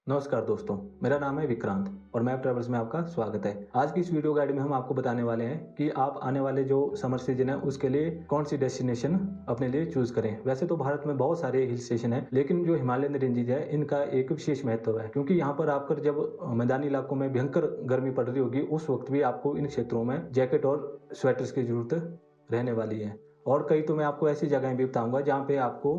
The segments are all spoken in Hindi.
नमस्कार दोस्तों, मेरा नाम है विक्रांत और मैप ट्रैवल्स में आपका स्वागत है। आज की इस वीडियो गाइड में हम आपको बताने वाले हैं कि आप आने वाले जो समर सीजन है उसके लिए कौन सी डेस्टिनेशन अपने लिए चूज करें। वैसे तो भारत में बहुत सारे हिल स्टेशन हैं, लेकिन जो हिमालयन रेंजेज है इनका एक विशेष महत्व है, क्योंकि यहाँ पर आकर जब मैदानी इलाकों में भयंकर गर्मी पड़ रही होगी उस वक्त भी आपको इन क्षेत्रों में जैकेट और स्वेटर्स की जरूरत रहने वाली है। और कई तो मैं आपको ऐसी जगहें भी बताऊंगा जहाँ पे आपको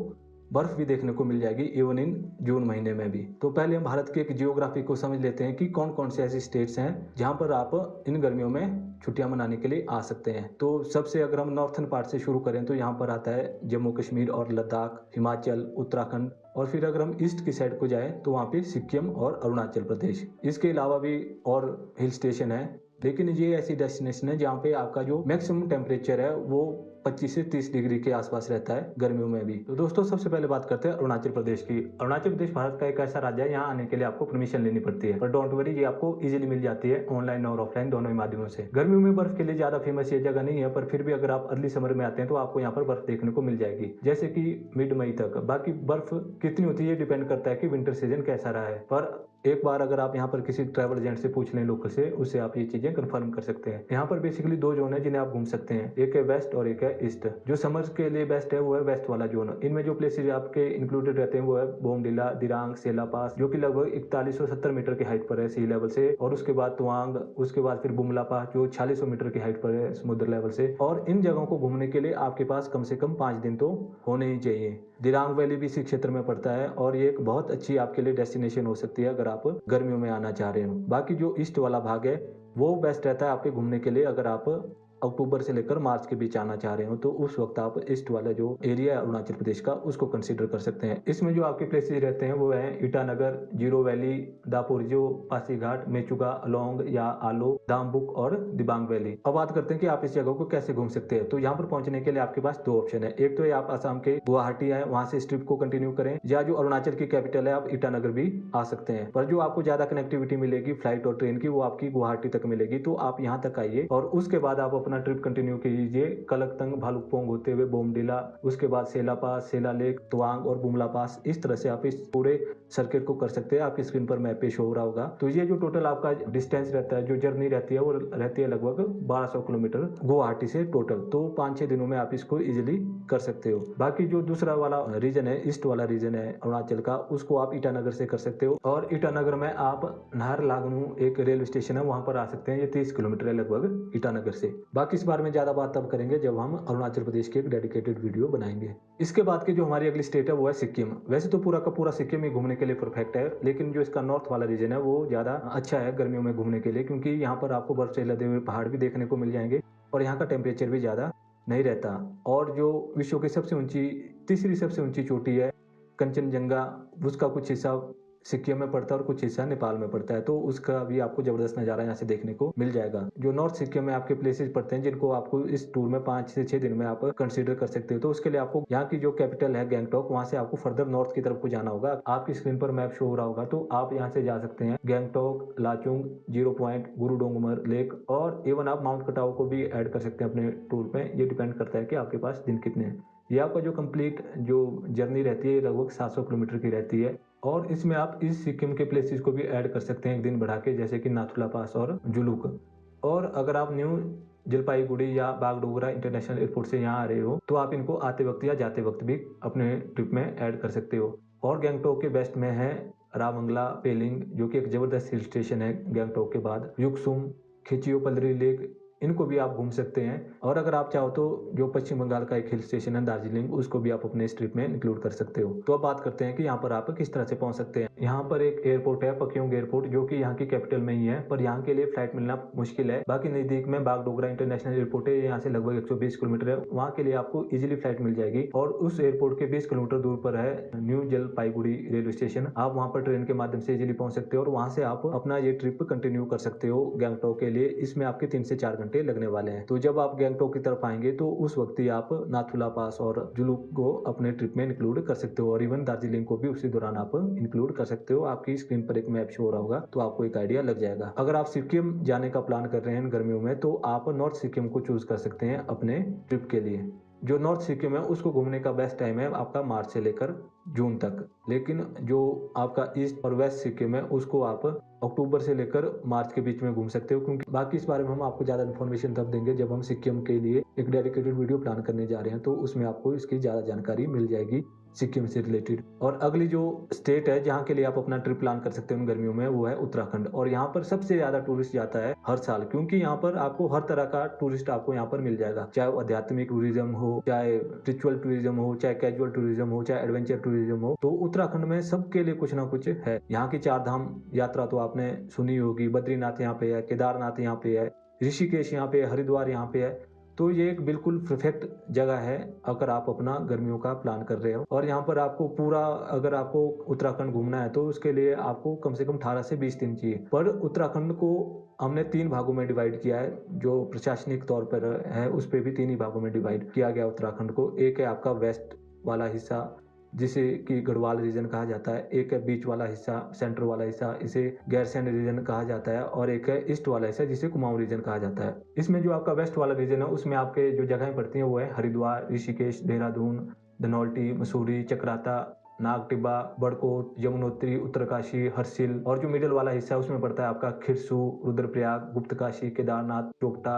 बर्फ भी देखने को मिल जाएगी इवन इन जून महीने में भी। तो पहले हम भारत की एक जियोग्राफी को समझ लेते हैं कि कौन कौन से ऐसी स्टेट्स हैं जहां पर आप इन गर्मियों में छुट्टियां मनाने के लिए आ सकते हैं। तो सबसे अगर हम नॉर्थन पार्ट से शुरू करें तो यहाँ पर आता है जम्मू कश्मीर और लद्दाख, हिमाचल, उत्तराखंड। और फिर अगर हम ईस्ट की साइड को जाएं तो वहाँ पे सिक्किम और अरुणाचल प्रदेश। इसके अलावा भी और हिल स्टेशन है, लेकिन ये ऐसी डेस्टिनेशन है जहाँ पे आपका जो मैक्सिमम टेम्परेचर है वो 25 से 30 डिग्री के आसपास रहता है गर्मियों में भी। तो दोस्तों सबसे पहले बात करते हैं अरुणाचल प्रदेश की। अरुणाचल प्रदेश भारत का एक ऐसा राज्य है, यहाँ आने के लिए आपको परमिशन लेनी पड़ती है, पर डोंट वरी, ये आपको इजीली मिल जाती है ऑनलाइन और ऑफलाइन दोनों ही माध्यमों से। गर्मियों में बर्फ के लिए ज्यादा फेमस ये जगह नहीं है, पर फिर भी अगर आप अर्ली समर में आते हैं तो आपको यहाँ पर बर्फ देखने को मिल जाएगी, जैसे कि मिड मई तक। बाकी बर्फ कितनी होती है ये डिपेंड करता है कि विंटर सीजन कैसा रहा है, पर एक बार अगर आप यहाँ पर किसी ट्रैवल एजेंट से पूछ लें लोकल से, उससे आप ये चीजें कंफर्म कर सकते हैं। यहाँ पर बेसिकली दो जोन है जिन्हें आप घूम सकते हैं, एक है वेस्ट और एक है ईस्ट। जो समर के लिए बेस्ट है वो है वेस्ट वाला जोन। इनमें जो प्लेसेस आपके इंक्लूडेड रहते हैं वो है बोमडिला, दिरांग, सेला पास, जो कि लगभग 4170 मीटर की हाइट पर है सी लेवल से, और उसके बाद तवांग, उसके बाद फिर बुमला पास जो 4600 मीटर की हाइट पर है समुद्र लेवल से। और इन जगहों को घूमने के लिए आपके पास कम से कम 5 दिन तो होने ही चाहिए। दिरांग वैली भी इसी क्षेत्र में पड़ता है और ये एक बहुत अच्छी आपके लिए डेस्टिनेशन हो सकती है अगर आप गर्मियों में आना चाह रहे हो। बाकी जो ईस्ट वाला भाग है वो बेस्ट रहता है आपके घूमने के लिए अगर आप अक्टूबर से लेकर मार्च के बीच आना चाह रहे हो, तो उस वक्त आप ईस्ट वाला जो एरिया है अरुणाचल प्रदेश का उसको कंसीडर कर सकते हैं। इसमें जो आपके प्लेसेस रहते हैं वो है Itanagar, zero valley, Daporijo, Pasighat, Mechuka, along या आलो, दामबुक और दिबांग वैली। अब बात करते हैं कि आप इस जगह को कैसे घूम सकते हैं। तो यहाँ पर पहुंचने के लिए आपके पास दो ऑप्शन है, एक तो आप आसाम के गुवाहाटी है वहां से इस ट्रिप को कंटिन्यू करें, या जो अरुणाचल की कैपिटल है आप ईटानगर भी आ सकते हैं। पर जो आपको ज्यादा कनेक्टिविटी मिलेगी फ्लाइट और ट्रेन की वो आपकी गुवाहाटी तक मिलेगी, तो आप यहाँ तक आइए और उसके बाद आप अपना ट्रिप कंटिन्यू कीजिए कलकतंग, भालुकपोंग होते हुए बोमडिला, उसके बाद सेला पास, सेला लेक, तवांग और बुमला पास। इस तरह से आप इस पूरे सर्किट को कर सकते हैं। आपकी स्क्रीन पर मैप पे शो हो रहा होगा। तो ये जो टोटल आपका डिस्टेंस रहता है, जो जर्नी रहती है वो रहती है लगभग 1200 किलोमीटर गुवाहाटी से टोटल। तो 5-6 दिनों में आप इसको इजिली कर सकते हो। बाकी जो दूसरा वाला रीजन है, ईस्ट वाला रीजन है अरुणाचल का, उसको आप ईटानगर से कर सकते हो। और ईटानगर में आप नाहरलागुन एक रेलवे स्टेशन है वहां पर आ सकते हैं, ये 30 किलोमीटर है लगभग ईटानगर से। बाकी इस बारे में ज्यादा बात तब करेंगे जब हम अरुणाचल प्रदेश की एक डेडिकेटेड वीडियो बनाएंगे। इसके बाद की जो हमारी अगली स्टेट है वो है सिक्किम। वैसे तो पूरा का पूरा सिक्किम ही घूमने के लिए परफेक्ट है, लेकिन जो इसका नॉर्थ वाला रीजन है वो ज्यादा अच्छा है गर्मियों में घूमने के लिए, क्योंकि यहाँ पर आपको बर्फ से लदे हुए पहाड़ भी देखने को मिल जाएंगे और यहाँ का टेम्परेचर भी ज्यादा नहीं रहता। और जो विश्व की सबसे ऊंची, तीसरी सबसे ऊंची चोटी है कंचनजंगा, उसका कुछ हिस्सा सिक्किम में पड़ता है और कुछ हिस्सा नेपाल में पड़ता है, तो उसका भी आपको जबरदस्त नजारा यहाँ से देखने को मिल जाएगा। जो नॉर्थ सिक्किम में आपके प्लेसेस पड़ते हैं जिनको आपको इस टूर में 5 से 6 दिन में आप कंसीडर कर सकते हो, तो उसके लिए आपको यहाँ की जो कैपिटल है गैंगटॉक, वहां से आपको फर्दर नॉर्थ की तरफ को जाना होगा। आपकी स्क्रीन पर मैप शो हो रहा होगा, तो आप यहाँ से जा सकते हैं Gangtok, Lachung, zero point, Gurudongmar lake, और इवन आप माउंट कटाव को भी ऐड कर सकते हैं अपने टूर पे। ये डिपेंड करता है कि आपके पास दिन कितने हैं। ये आपका जो कंप्लीट जो जर्नी रहती है लगभग 700 किलोमीटर की रहती है, और इसमें आप इस सिक्किम के प्लेसेस को भी ऐड कर सकते हैं एक दिन बढ़ा के, जैसे कि नाथुला पास और जुलूक। और अगर आप न्यू जलपाईगुड़ी या बागडोगरा इंटरनेशनल एयरपोर्ट से यहाँ आ रहे हो तो आप इनको आते वक्त या जाते वक्त भी अपने ट्रिप में ऐड कर सकते हो। और गैंगटोक के बेस्ट में है रामंगला पेलिंग, जो कि एक जबरदस्त हिल स्टेशन है गैंगटोक के बाद, युकसुम, खिचियो पलरी लेक, इनको भी आप घूम सकते हैं। और अगर आप चाहो तो जो पश्चिम बंगाल का एक हिल स्टेशन है दार्जिलिंग, उसको भी आप अपने इस ट्रिप में इंक्लूड कर सकते हो। तो अब बात करते हैं कि यहाँ पर आप किस तरह से पहुंच सकते हैं। यहाँ पर एक एयरपोर्ट है पक्योंग एयरपोर्ट, जो कि यहाँ की कैपिटल में ही है, पर यहाँ के लिए फ्लाइट मिलना मुश्किल है। बाकी नजदीक में बागडोगरा इंटरनेशनल एयरपोर्ट है, यहाँ से लगभग 120 किलोमीटर है, वहाँ के लिए आपको इजिली फ्लाइट मिल जाएगी। और उस एयरपोर्ट के 20 किलोमीटर दूर पर है न्यू जलपाईगुड़ी रेलवे स्टेशन, आप वहाँ पर ट्रेन के माध्यम से इजिली पहुंच सकते हो और वहाँ से आप अपना ये ट्रिप कंटिन्यू कर सकते हो गैंगटॉक के लिए। इसमें आपके 3 से 4 घंटे लगने वाले हैं। तो जब आप गैंगटॉक की तरफ आएंगे तो उस वक्त ही आप नाथुला पास और जुलूक को अपने ट्रिप में इंक्लूड कर सकते हो, और इवन दार्जिलिंग को भी उसी दौरान आप इंक्लूड कर सकते हो। आपकी स्क्रीन पर एक मैप शो हो रहा होगा तो आपको एक आइडिया लग जाएगा। अगर आप सिक्किम जाने का प्लान कर रहे हैं गर्मियों में तो आप नॉर्थ सिक्किम को चूज कर सकते हैं अपने ट्रिप के लिए। जो नॉर्थ सिक्किम है उसको घूमने का बेस्ट टाइम है आपका मार्च से लेकर जून तक। लेकिन जो आपका ईस्ट और वेस्ट सिक्किम है उसको आप अक्टूबर से लेकर मार्च के बीच में घूम सकते हो, क्योंकि बाकी इस बारे में हम आपको ज़्यादा इन्फॉर्मेशन तब देंगे जब हम सिक्किम के लिए एक डेडिकेटेड वीडियो प्लान करने जा रहे हैं, तो उसमें आपको इसकी ज़्यादा जानकारी मिल जाएगी सिक्किम से रिलेटेड। और अगली जो स्टेट है जहाँ के लिए आप अपना ट्रिप प्लान कर सकते हो उन गर्मियों में, वो है उत्तराखंड। और यहाँ पर सबसे ज़्यादा टूरिस्ट जाता है हर साल, क्योंकि यहाँ पर आपको हर तरह का टूरिस्ट आपको यहाँ पर मिल जाएगा, चाहे वो आध्यात्मिक टूरिज्म हो, चाहे स्पिरिचुअल टूरिज्म हो, चाहे कैजुअल टूरिज्म हो, चाहे एडवेंचर टूरिज्म हो। तो उत्तराखंड में सबके लिए कुछ ना कुछ है। यहाँ की 4 धाम यात्रा तो आपने सुनी होगी, बद्रीनाथ यहाँ पे है, केदारनाथ यहाँ पे है, ऋषिकेश यहाँ पे है, हरिद्वार यहाँ पे है। तो ये एक बिल्कुल परफेक्ट जगह है अगर आप अपना गर्मियों का प्लान कर रहे हो। और यहाँ पर आपको पूरा, अगर आपको उत्तराखंड घूमना है तो उसके लिए आपको कम से कम 18 से 20 दिन चाहिए। पर उत्तराखंड को हमने 3 भागों में डिवाइड किया है, जो प्रशासनिक तौर पर है उस पर भी 3 ही भागों में डिवाइड किया गया उत्तराखंड को। एक है आपका वेस्ट वाला हिस्सा जिसे कि गढ़वाल रीजन कहा जाता है, एक है बीच वाला हिस्सा, सेंटर वाला हिस्सा, इसे गैरसैंण रीजन कहा जाता है, और एक है ईस्ट वाला हिस्सा जिसे कुमाऊं रीजन कहा जाता है। इसमें जो आपका वेस्ट वाला रीजन है उसमें आपके जो जगहें पड़ती हैं वो है हरिद्वार, ऋषिकेश, देहरादून, धनौल्टी, मसूरी, चक्राता, नागटिब्बा, बड़कोट, यमुनोत्री, उत्तरकाशी, हर्षिल। और जो मिडिल वाला हिस्सा है उसमें पड़ता है आपका खिरसू, रुद्रप्रयाग, गुप्तकाशी, केदारनाथ, चोपटा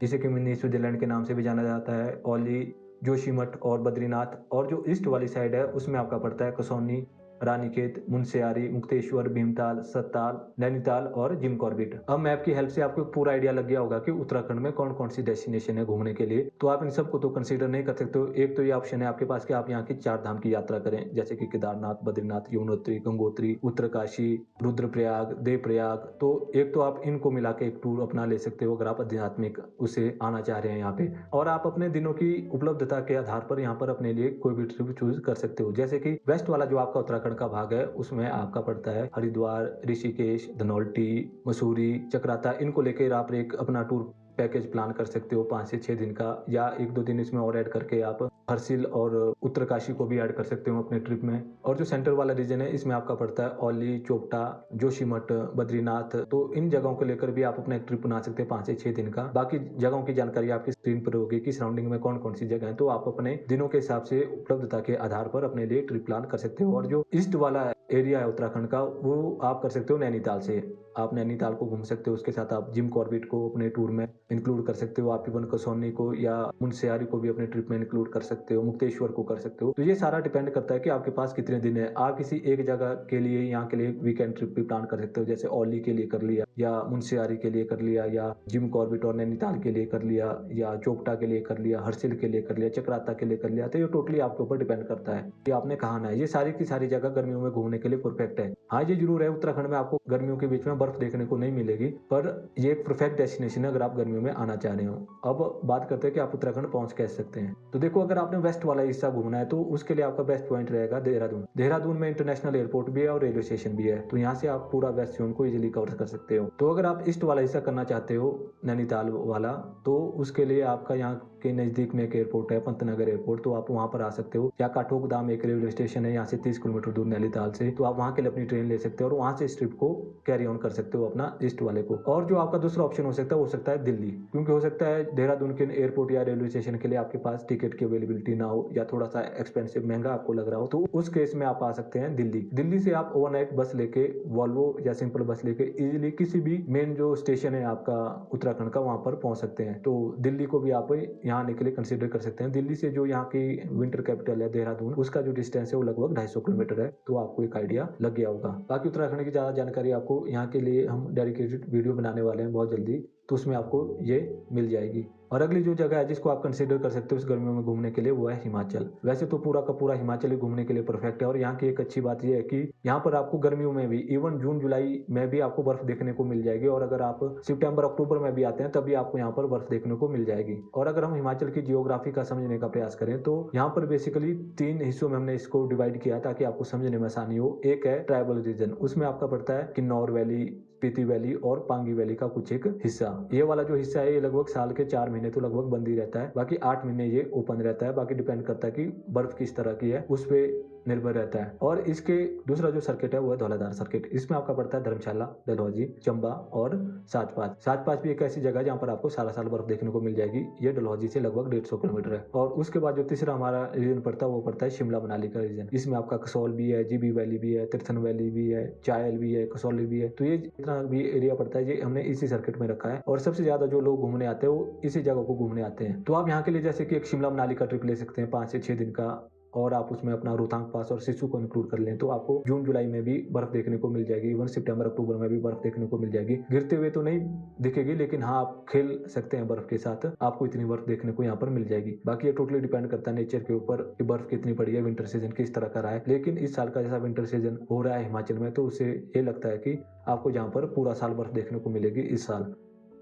जिसे कि मिनी स्विट्जरलैंड के नाम से भी जाना जाता है, औली, जोशीमठ और बद्रीनाथ। और जो ईस्ट वाली साइड है उसमें आपका पड़ता है कसौनी, रानीखेत, मुनस्यारी, मुक्तेश्वर, भीमताल, सत्ताल, नैनीताल और जिम कॉर्बेट। अब मैप की हेल्प से आपको पूरा आइडिया लग गया होगा कि उत्तराखंड में कौन कौन सी डेस्टिनेशन है घूमने के लिए। तो आप इन सबको तो कंसीडर नहीं कर सकते हो। एक तो ये ऑप्शन है आपके पास कि आप यहाँ की 4 धाम की यात्रा करें, जैसे कि केदारनाथ, बद्रीनाथ, यमुनोत्री, गंगोत्री, उत्तरकाशी, रुद्रप्रयाग, देवप्रयाग। तो एक तो आप इनको मिला के एक टूर अपना ले सकते हो अगर आप आध्यात्मिक उसे आना चाह रहे हैं यहाँ पे। और आप अपने दिनों की उपलब्धता के आधार पर यहाँ पर अपने लिए कोई भी ट्रिप चूज कर सकते हो। जैसे कि वेस्ट वाला जो आपका उत्तराखंड का भाग है उसमें आपका पड़ता है हरिद्वार, ऋषिकेश, धनौल्टी, मसूरी, चक्राता। इनको लेकर आप एक अपना टूर पैकेज प्लान कर सकते हो 5 से 6 दिन का, या 1-2 दिन इसमें और ऐड करके आप हर्षिल और उत्तरकाशी को भी ऐड कर सकते हो अपने ट्रिप में। और जो सेंटर वाला रीजन है इसमें आपका पड़ता है औली, चोपटा, जोशीमठ, बद्रीनाथ। तो इन जगहों को लेकर भी आप अपना एक ट्रिप बना सकते हैं 5 से 6 दिन का। बाकी जगहों की जानकारी आपकी स्क्रीन पर होगी कि सराउंडिंग में कौन कौन सी जगह है, तो आप अपने दिनों के हिसाब से उपलब्धता के आधार पर अपने लिए ट्रिप प्लान कर सकते हो। और जो ईस्ट वाला एरिया है उत्तराखंड का वो आप कर सकते हो नैनीताल से। आप नैनीताल को घूम सकते हो, उसके साथ आप जिम कॉर्बेट को अपने टूर में इंक्लूड कर सकते हो, आप इवन कसौनी को या मुनस्यारी को भी अपने ट्रिप में इंक्लूड कर सकते हो, मुक्तेश्वर को कर सकते हो। तो ये सारा डिपेंड करता है कि आपके पास कितने दिन है। आप किसी एक जगह के लिए यहाँ के लिए वीकेंड ट्रिप भी प्लान कर सकते हो, जैसे औली के लिए कर लिया, या मुनस्यारी के लिए कर लिया, या जिम कॉर्बेट और नैनीताल के लिए कर लिया, या चोपटा के लिए कर लिया, हर्षिल के लिए कर लिया, चक्राता के लिए कर लिया। तो ये टोटली आपके ऊपर डिपेंड करता है कि आपने कहाँ आना है। ये सारी की सारी जगह गर्मियों में घूमने के लिए परफेक्ट है। हाँ, ये जरूर है उत्तराखंड में आपको गर्मियों के बीच में बर्फ देखने को नहीं मिलेगी, पर ये एक परफेक्ट डेस्टिनेशन है अगर आप गर्मियों में आना चाह रहे हो। अब बात करते हैं कि आप उत्तराखंड पहुंच कैसे सकते हैं। तो देखो, अगर आपने वेस्ट वाला हिस्सा घूमना है तो उसके लिए आपका बेस्ट पॉइंट रहेगा देहरादून। देहरादून में इंटरनेशनल एयरपोर्ट भी है और रेलवे स्टेशन भी है, तो यहाँ से आप पूरा वेस्ट जोन को इजिली कवर कर सकते हो। तो अगर आप ईस्ट वाला हिस्सा करना चाहते हो, नैनीताल वाला, तो उसके लिए आपका यहाँ के नजदीक में एक एयरपोर्ट है, पंतनगर एयरपोर्ट, तो आप वहाँ पर आ सकते हो। या काठगोदाम एक रेलवे स्टेशन है यहाँ से 30 किलोमीटर दूर नैनीताल से, तो आप वहाँ के लिए अपनी ट्रेन ले सकते हो और वहाँ से इस ट्रिप को कैरी ऑन कर सकते हो अपना ईस्ट वाले को। और जो आपका दूसरा ऑप्शन हो सकता है दिल्ली, क्योंकि हो सकता है देहरादून के एयरपोर्ट या रेलवे स्टेशन के लिए आपके पास टिकट की अवेलेबिलिटी ना हो, या थोड़ा सा एक्सपेंसिव महंगा आपको लग रहा हो, तो उस केस में आप आ सकते हैं दिल्ली। दिल्ली से आप ओवरनाइट बस लेके, वॉल्वो या सिंपल बस लेके इजीली किसी भी मेन जो स्टेशन है आपका उत्तराखंड का वहां पर पहुंच सकते हैं। तो दिल्ली को भी आप यहाँ आने के लिए कंसीडर कर सकते हैं। दिल्ली से जो यहाँ की विंटर कैपिटल है देहरादून, उसका जो डिस्टेंस है वो लगभग 250 किलोमीटर है, तो आपको एक आइडिया लग गया होगा। बाकी उत्तराखंड की ज्यादा जानकारी आपको यहाँ के लिए हम डेडिकेटेड वीडियो बनाने वाले हैं बहुत जल्दी, तो उसमें आपको ये मिल जाएगी। और अगली जो जगह है जिसको आप कंसीडर कर सकते हो इस गर्मियों में घूमने के लिए, वो है हिमाचल। वैसे तो पूरा का पूरा हिमाचल ही घूमने के लिए परफेक्ट है, और यहाँ की एक अच्छी बात यह है कि यहाँ पर आपको गर्मियों में भी, इवन जून जुलाई में भी आपको बर्फ देखने को मिल जाएगी। और अगर आप सितंबर अक्टूबर में भी आते हैं तभी आपको यहाँ पर बर्फ देखने को मिल जाएगी। और अगर हम हिमाचल की जियोग्राफी का समझने का प्रयास करें तो यहाँ पर बेसिकली 3 हिस्सों में हमने इसको डिवाइड किया ताकि आपको समझने में आसानी हो। एक है ट्राइबल रीजन, उसमें आपका पड़ता है किन्नौर वैली, स्पीति वैली और पांगी वैली का कुछ एक हिस्सा। ये वाला जो हिस्सा है ये लगभग साल के 4 महीने तो लगभग बंद ही रहता है, बाकी 8 महीने ये ओपन रहता है। बाकी डिपेंड करता है कि बर्फ किस तरह की है, उस पे निर्भर रहता है। और इसके दूसरा जो सर्किट है वो है धौलाधार सर्किट। इसमें आपका पड़ता है धर्मशाला, डलहौजी, चंबा और साचपाच। साचपाच भी एक ऐसी जगह है जहाँ पर आपको सारा साल बर्फ देखने को मिल जाएगी। ये डलहौजी से लगभग 150 किलोमीटर है। और उसके बाद जो तीसरा हमारा रीजन पड़ता है वो पड़ता है शिमला मनाली का रीजन। इसमें आपका कसौल भी है, जीबी वैली भी है, तीर्थन वैली भी है, चायल भी है, कसौली भी है। तो ये जितना भी एरिया पड़ता है ये हमने इसी सर्किट में रखा है। और सबसे ज्यादा जो लोग घूमने आते हैं वो इसी जगह को घूमने आते हैं। तो आप यहाँ के लिए जैसे कि एक शिमला मनाली का ट्रिप ले सकते हैं 5 से 6 दिन का, और आप उसमें अपना रोहतांग पास और सिसु को इंक्लूड कर लें तो आपको जून जुलाई में भी बर्फ देखने को मिल जाएगी। इवन सितंबर अक्टूबर में भी बर्फ देखने को मिल जाएगी। गिरते हुए तो नहीं दिखेगी, लेकिन हाँ आप खेल सकते हैं बर्फ के साथ, आपको इतनी बर्फ देखने को यहाँ पर मिल जाएगी। बाकी ये टोटली डिपेंड करता है नेचर के ऊपर कि बर्फ कितनी पड़ी है, विंटर सीजन किस तरह का रहा है। लेकिन इस साल का जैसा विंटर सीजन हो रहा है हिमाचल में, तो उससे ये लगता है कि आपको जहाँ पर पूरा साल बर्फ देखने को मिलेगी इस साल।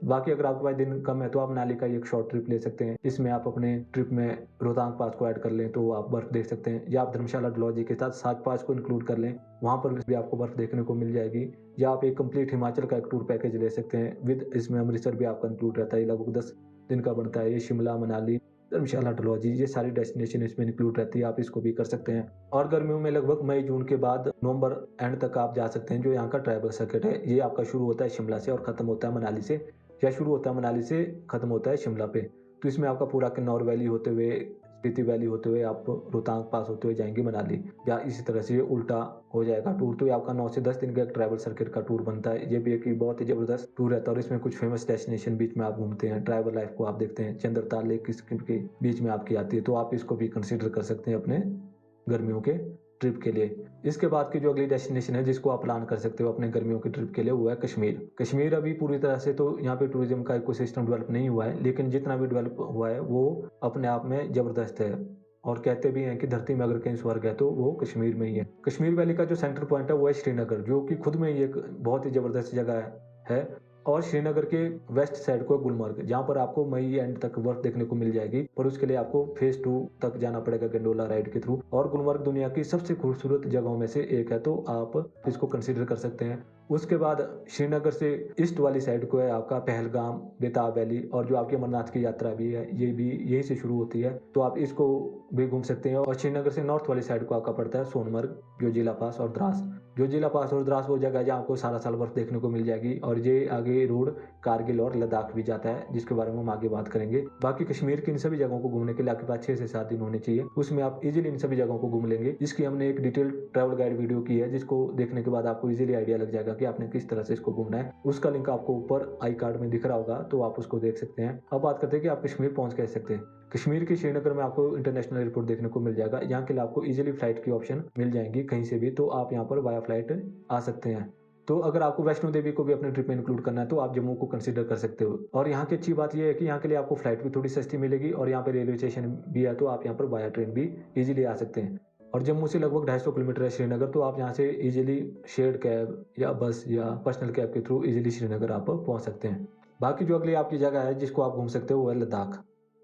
बाकी अगर आपके पास दिन कम है तो आप मनाली का एक शॉर्ट ट्रिप ले सकते हैं। इसमें आप अपने ट्रिप में रोहतांग पास को ऐड कर लें तो आप बर्फ देख सकते हैं, या आप धर्मशाला डलहौजी के साथ साच पास को इंक्लूड कर लें, वहाँ पर भी आपको बर्फ देखने को मिल जाएगी। या आप एक कंप्लीट हिमाचल का एक टूर पैकेज ले सकते हैं विद, इसमें अमृतसर भी आपका इंक्लूड रहता है, लगभग 10 दिन का बनता है। ये शिमला मनाली धर्मशाला डलहौजी ये सारी डेस्टिनेशन इसमें इंक्लूड रहती है, आप इसको भी कर सकते हैं। और गर्मियों में लगभग मई जून के बाद नवंबर एंड तक आप जा सकते हैं। जो यहाँ का ट्रैवल सर्किट है ये आपका शुरू होता है शिमला से और खत्म होता है मनाली से, या शुरू होता है मनाली से खत्म होता है शिमला पे। तो इसमें आपका पूरा किन्नौर वैली होते हुए, स्पीति वैली होते हुए आप रोहतांग पास होते हुए जाएंगे मनाली, या इसी तरह से ये उल्टा हो जाएगा टूर। तो ये आपका 9 से 10 दिन का एक ट्रैवल सर्किट का टूर बनता है। ये भी एक बहुत ही जबरदस्त टूर रहता है और इसमें कुछ फेमस डेस्टिनेशन बीच में आप घूमते हैं, ट्राइबल लाइफ को आप देखते हैं, चंद्रताल लेक के बीच में आपकी आती है। तो आप इसको भी कंसिडर कर सकते हैं अपने गर्मियों के ट्रिप के लिए। इसके बाद की जो अगली डेस्टिनेशन है जिसको आप प्लान कर सकते हो अपने गर्मियों के ट्रिप के लिए वो है कश्मीर। कश्मीर अभी पूरी तरह से तो यहाँ पे टूरिज्म का इकोसिस्टम डेवलप नहीं हुआ है, लेकिन जितना भी डेवलप हुआ है वो अपने आप में जबरदस्त है। और कहते भी हैं कि धरती में अगर कहीं स्वर्ग है तो वो कश्मीर में ही है। कश्मीर वैली का जो सेंटर पॉइंट है वो है श्रीनगर, जो कि खुद में ही एक बहुत ही जबरदस्त जगह है। और श्रीनगर के वेस्ट साइड को गुलमर्ग, जहाँ पर आपको मई एंड तक बर्फ देखने को मिल जाएगी, पर उसके लिए आपको फेज 2 तक जाना पड़ेगा गंडोला राइड के थ्रू। और गुलमर्ग दुनिया की सबसे खूबसूरत जगहों में से एक है, तो आप इसको कंसीडर कर सकते हैं। उसके बाद श्रीनगर से ईस्ट वाली साइड को है आपका पहलगाम, बेताब वैली, और जो आपकी अमरनाथ की यात्रा भी है ये भी यहीं से शुरू होती है, तो आप इसको भी घूम सकते हैं। और श्रीनगर से नॉर्थ वाली साइड को आपका पड़ता है सोनमर्ग, जोजिला पास और द्रास। जोजिला पास और द्रास वो जगह है जहाँ आपको सारा साल बर्फ देखने को मिल जाएगी। और ये आगे रोड कारगिल और लद्दाख भी जाता है, जिसके बारे में हम आगे बात करेंगे। बाकी कश्मीर की इन सभी जगहों को घूमने के लिए आपके पास 6 से 7 दिन होने चाहिए, उसमें आप इजीली इन सभी जगहों को घूम लेंगे। जिसकी हमने एक डिटेल ट्रैवल गाइड वीडियो की है, जिसको देखने के बाद आपको इजीली आइडिया लग जाएगा कि आपने किस तरह से इसको घूमना है। उसका लिंक आपको ऊपर आई कार्ड में दिख रहा होगा, तो आप उसको देख सकते हैं। अब बात करते हैं कि आप कश्मीर पहुंच कैसे सकते हैं। कश्मीर के श्रीनगर में आपको इंटरनेशनल एयरपोर्ट देखने को मिल जाएगा। यहाँ के लिए आपको इजीली फ्लाइट की ऑप्शन मिल जाएंगी कहीं से भी, तो आप यहाँ पर वाया फ्लाइट आ सकते हैं। तो अगर आपको वैष्णो देवी को भी अपने ट्रिप में इंक्लूड करना है तो आप जम्मू को कंसीडर कर सकते हो। और यहाँ की अच्छी बात यह है कि यहाँ के लिए आपको फ्लाइट भी थोड़ी सस्ती मिलेगी और यहाँ पे रेलवे स्टेशन भी है, तो आप यहाँ पर वाया ट्रेन भी इजीली आ सकते हैं। और जम्मू से लगभग 250 किलोमीटर है श्रीनगर, तो आप यहाँ से इजीली शेयर्ड कैब या बस या पर्सनल कैब के थ्रू इजीली श्रीनगर आप पहुँच सकते हैं। बाकी जो अगली आपकी जगह है जिसको आप घूम सकते हो वो है लद्दाख।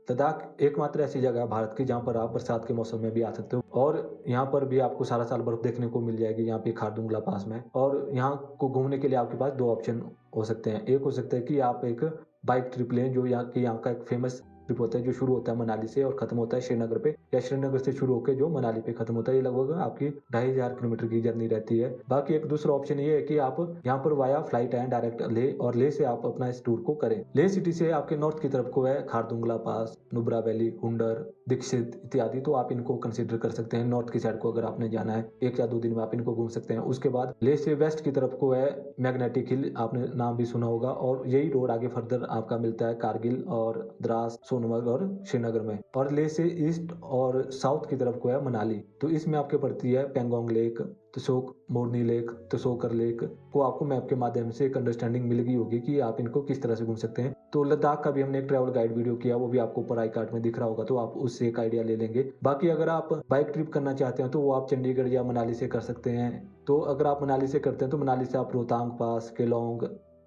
लद्दाख एकमात्र ऐसी जगह है भारत की जहाँ पर आप बरसात के मौसम में भी आ सकते हो, और यहाँ पर भी आपको सारा साल बर्फ देखने को मिल जाएगी यहाँ पे खारदुंगला पास में। और यहाँ को घूमने के लिए आपके पास 2 ऑप्शन हो सकते हैं। एक हो सकता है कि आप एक बाइक ट्रिप लें, जो यहाँ का एक फेमस ट्रिप होता है जो शुरू होता है मनाली से और खत्म होता है श्रीनगर पे, या श्रीनगर से शुरू होकर जो मनाली पे खत्म होता है। ये लगभग आपकी 2500 किलोमीटर की जर्नी रहती है। बाकी एक दूसरा ऑप्शन ये है कि आप यहाँ पर वाया फ्लाइट है डायरेक्ट ले, और ले से आप अपना इस टूर को करें। ले सिटी से आपके नॉर्थ की तरफ को है खारदुंगला पास, नुब्रा वैली, हुंडर, दीक्षित इत्यादि, तो आप इनको कंसिडर कर सकते हैं। नॉर्थ की साइड को अगर आपने जाना है 1 या 2 दिन में आप इनको घूम सकते हैं। उसके बाद ले से वेस्ट की तरफ को है मैग्नेटिक हिल, आपने नाम भी सुना होगा, और यही रोड आगे फर्दर आपका मिलता है कारगिल और द्रास, सोनमर्ग और श्रीनगर में। और ले से ईस्ट और साउथ की तरफ को है मनाली, तो इसमें आपके पड़ती है पेंगोंग लेक, तसोक मोरनी लेक, तसोकर लेक को आपको मैप के माध्यम से एक अंडरस्टैंडिंग मिल गई होगी कि आप इनको किस तरह से घूम सकते हैं। तो लद्दाख का भी हमने एक ट्रैवल गाइड वीडियो किया, वो भी आपको ऊपर आई कार्ड में दिख रहा होगा, तो आप उससे एक आइडिया ले लेंगे। बाकी अगर आप बाइक ट्रिप करना चाहते हैं तो वो आप चंडीगढ़ या मनाली से कर सकते हैं। तो अगर आप मनाली से करते हैं तो मनाली से आप रोहतांग पास, केलोंग,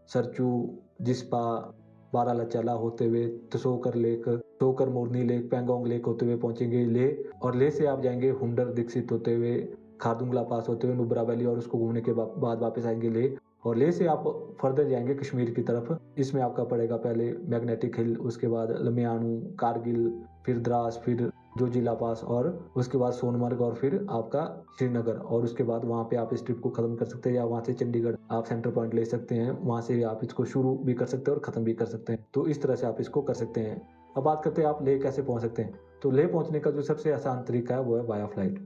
सरचू, जिस्पा, बारालाचाला होते हुए तसोकर लेक, तसोकर मोरनी लेक, पेंगोंग लेक होते हुए पहुंचेंगे ले, और ले से आप जाएंगे हुंडर, दीक्षित होते हुए, खारदुंगला पास होते हुए नुब्रा वैली, और उसको घूमने के बाद वापस आएंगे ले, और ले से आप फर्दर जाएंगे कश्मीर की तरफ। इसमें आपका पड़ेगा पहले मैग्नेटिक हिल, उसके बाद लमियाणु, कारगिल, फिर द्रास, फिर जोजिला पास और उसके बाद सोनमर्ग और फिर आपका श्रीनगर, और उसके बाद वहाँ पे आप इस ट्रिप को खत्म कर सकते हैं, या वहाँ से चंडीगढ़ आप सेंटर पॉइंट ले सकते हैं, वहाँ से आप इसको शुरू भी कर सकते हैं और ख़त्म भी कर सकते हैं। तो इस तरह से आप इसको कर सकते हैं। अब बात करते हैं आप लेह कैसे पहुँच सकते हैं। तो लेह पहुँचने का जो सबसे आसान तरीका है वो है बाया फ्लाइट।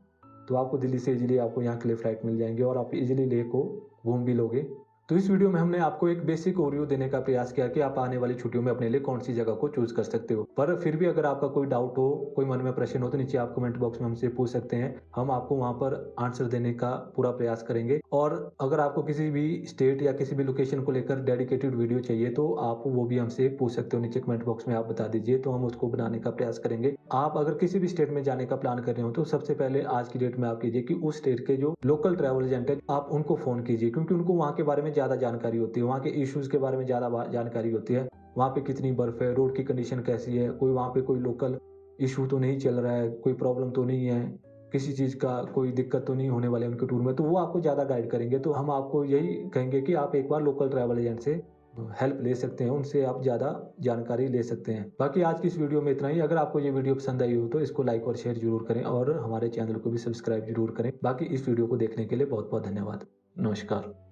तो आपको दिल्ली से इजीली आपको यहाँ के लिए फ़्लाइट मिल जाएंगे और आप इजीली लेह को घूम भी लोगे। तो इस वीडियो में हमने आपको एक बेसिक ओवरव्यू देने का प्रयास किया कि आप आने वाली छुट्टियों में अपने लिए कौन सी जगह को चूज कर सकते हो। पर फिर भी अगर आपका कोई डाउट हो, कोई मन में प्रश्न हो, तो नीचे आप कमेंट बॉक्स में हमसे पूछ सकते हैं। हम आपको वहां पर आंसर देने का पूरा प्रयास करेंगे। और अगर आपको किसी भी स्टेट या किसी भी लोकेशन को लेकर डेडिकेटेड वीडियो चाहिए तो आप वो भी हमसे पूछ सकते हो। नीचे कमेंट बॉक्स में आप बता दीजिए, तो हम उसको बनाने का प्रयास करेंगे। आप अगर किसी भी स्टेट में जाने का प्लान कर रहे हो तो सबसे पहले आज की डेट में आप कीजिए कि उस स्टेट के जो लोकल ट्रैवल एजेंट है आप उनको फोन कीजिए, क्योंकि उनको वहाँ के बारे में ज्यादा जानकारी होती है, वहाँ के इश्यूज के बारे में ज्यादा जानकारी होती है। वहाँ पे कितनी बर्फ है, रोड की कंडीशन कैसी है, कोई वहाँ पे कोई लोकल इशू तो नहीं चल रहा है, कोई प्रॉब्लम तो नहीं है, किसी चीज़ का कोई दिक्कत तो नहीं होने वाले उनके टूर में, तो वो आपको ज़्यादा गाइड करेंगे। तो हम आपको यही कहेंगे कि आप एक बार लोकल ट्रैवल एजेंट से हेल्प ले सकते हैं, उनसे आप ज़्यादा जानकारी ले सकते हैं। बाकी आज की इस वीडियो में इतना ही। अगर आपको ये वीडियो पसंद आई हो तो इसको लाइक और शेयर जरूर करें और हमारे चैनल को भी सब्सक्राइब जरूर करें। बाकी इस वीडियो को देखने के लिए बहुत बहुत धन्यवाद। नमस्कार।